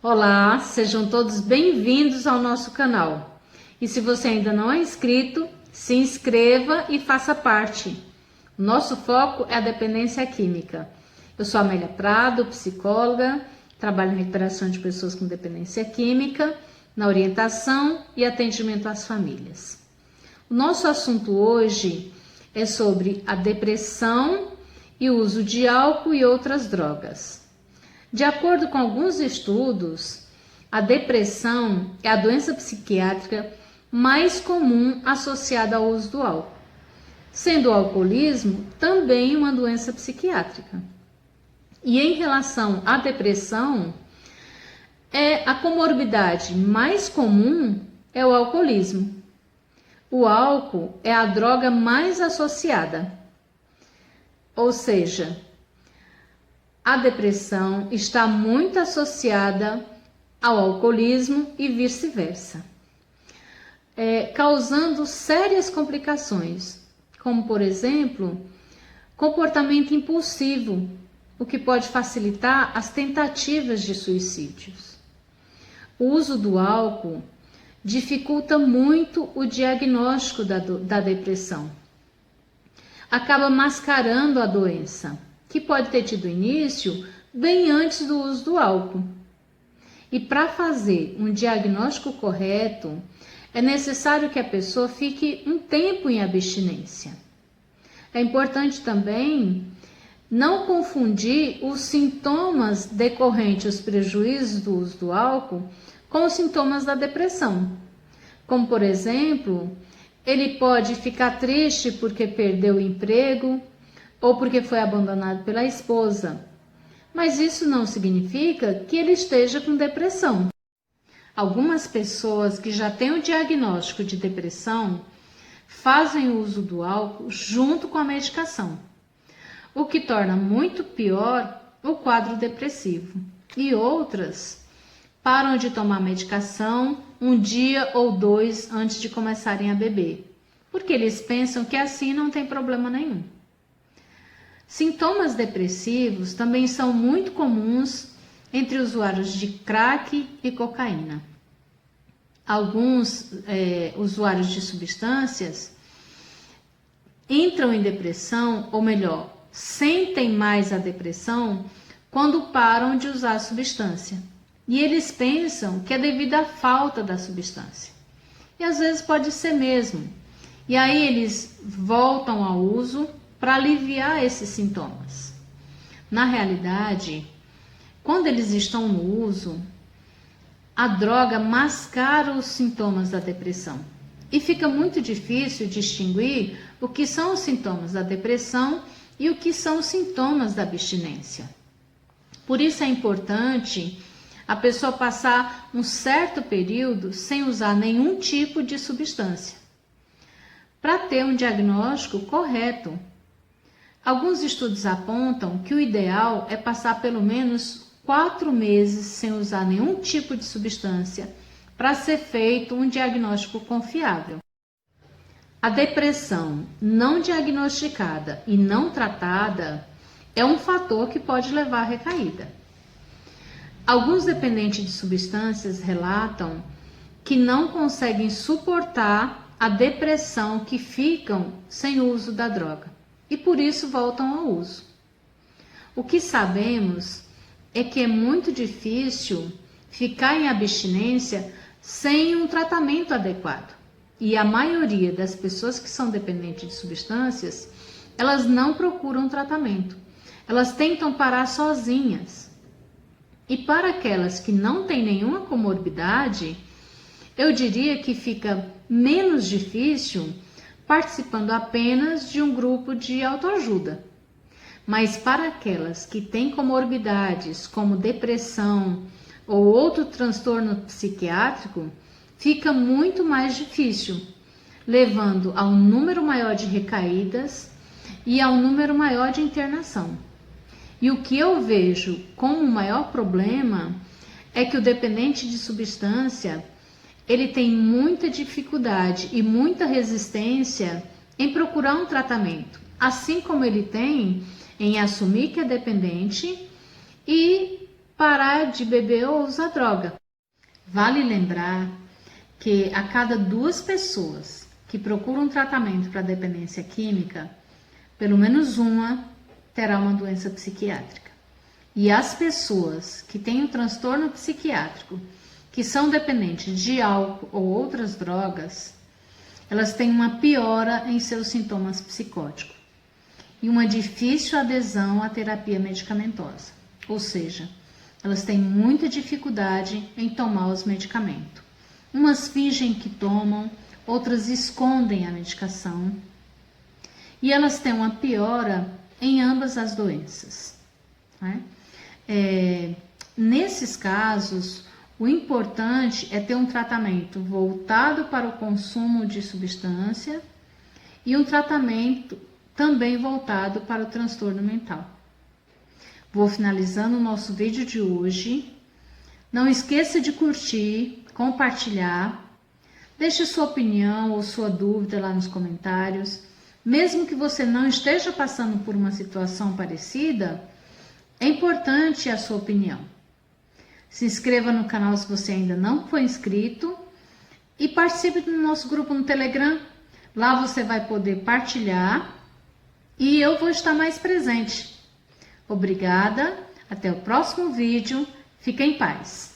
Olá, sejam todos bem-vindos ao nosso canal. E se você ainda não é inscrito, se inscreva e faça parte. O nosso foco é a dependência química. Eu sou Amélia Prado, psicóloga, trabalho em recuperação de pessoas com dependência química, na orientação e atendimento às famílias. O nosso assunto hoje é sobre a depressão e o uso de álcool e outras drogas. De acordo com alguns estudos, a depressão é a doença psiquiátrica mais comum associada ao uso do álcool, sendo o alcoolismo também uma doença psiquiátrica. E em relação à depressão, a comorbidade mais comum é o alcoolismo. O álcool é a droga mais associada, ou seja, a depressão está muito associada ao alcoolismo e vice-versa, causando sérias complicações, como por exemplo, comportamento impulsivo, o que pode facilitar as tentativas de suicídios. O uso do álcool dificulta muito o diagnóstico da depressão. Acaba mascarando a doença, que pode ter tido início bem antes do uso do álcool. E para fazer um diagnóstico correto, é necessário que a pessoa fique um tempo em abstinência. É importante também não confundir os sintomas decorrentes, os prejuízos do uso do álcool, com os sintomas da depressão. Como, por exemplo, ele pode ficar triste porque perdeu o emprego ou porque foi abandonado pela esposa. Mas isso não significa que ele esteja com depressão. Algumas pessoas que já têm o diagnóstico de depressão fazem o uso do álcool junto com a medicação, o que torna muito pior o quadro depressivo. E outras param de tomar medicação um dia ou dois antes de começarem a beber, porque eles pensam que assim não tem problema nenhum. Sintomas depressivos também são muito comuns entre usuários de crack e cocaína. Alguns usuários de substâncias entram em depressão, ou melhor, sentem mais a depressão quando param de usar a substância. E eles pensam que é devido à falta da substância. E às vezes pode ser mesmo. E aí eles voltam ao uso para aliviar esses sintomas. Na realidade, quando eles estão no uso, a droga mascara os sintomas da depressão. E fica muito difícil distinguir o que são os sintomas da depressão e o que são os sintomas da abstinência. Por isso é importante a pessoa passar um certo período sem usar nenhum tipo de substância, para ter um diagnóstico correto. Alguns estudos apontam que o ideal é passar pelo menos 4 meses sem usar nenhum tipo de substância para ser feito um diagnóstico confiável. A depressão não diagnosticada e não tratada é um fator que pode levar à recaída. Alguns dependentes de substâncias relatam que não conseguem suportar a depressão que ficam sem o uso da droga e por isso voltam ao uso. O que sabemos é que é muito difícil ficar em abstinência sem um tratamento adequado. E a maioria das pessoas que são dependentes de substâncias, elas não procuram tratamento. Elas tentam parar sozinhas. E para aquelas que não têm nenhuma comorbidade, eu diria que fica menos difícil participando apenas de um grupo de autoajuda. Mas para aquelas que têm comorbidades como depressão ou outro transtorno psiquiátrico, fica muito mais difícil, levando a um número maior de recaídas e a um número maior de internação. E o que eu vejo como o maior problema é que o dependente de substância, ele tem muita dificuldade e muita resistência em procurar um tratamento, assim como ele tem em assumir que é dependente e parar de beber ou usar droga. Vale lembrar que a cada 2 pessoas que procuram tratamento para dependência química, pelo menos uma terá uma doença psiquiátrica. E as pessoas que têm um transtorno psiquiátrico, que são dependentes de álcool ou outras drogas, elas têm uma piora em seus sintomas psicóticos e uma difícil adesão à terapia medicamentosa. Ou seja, elas têm muita dificuldade em tomar os medicamentos. Umas fingem que tomam, outras escondem a medicação. E elas têm uma piora em ambas as doenças, né? Nesses casos, o importante é ter um tratamento voltado para o consumo de substância e um tratamento também voltado para o transtorno mental. Vou finalizando o nosso vídeo de hoje. Não esqueça de curtir, compartilhar, deixe sua opinião ou sua dúvida lá nos comentários. Mesmo que você não esteja passando por uma situação parecida, é importante a sua opinião. Se inscreva no canal se você ainda não foi inscrito e participe do nosso grupo no Telegram. Lá você vai poder partilhar e eu vou estar mais presente. Obrigada, até o próximo vídeo. Fique em paz.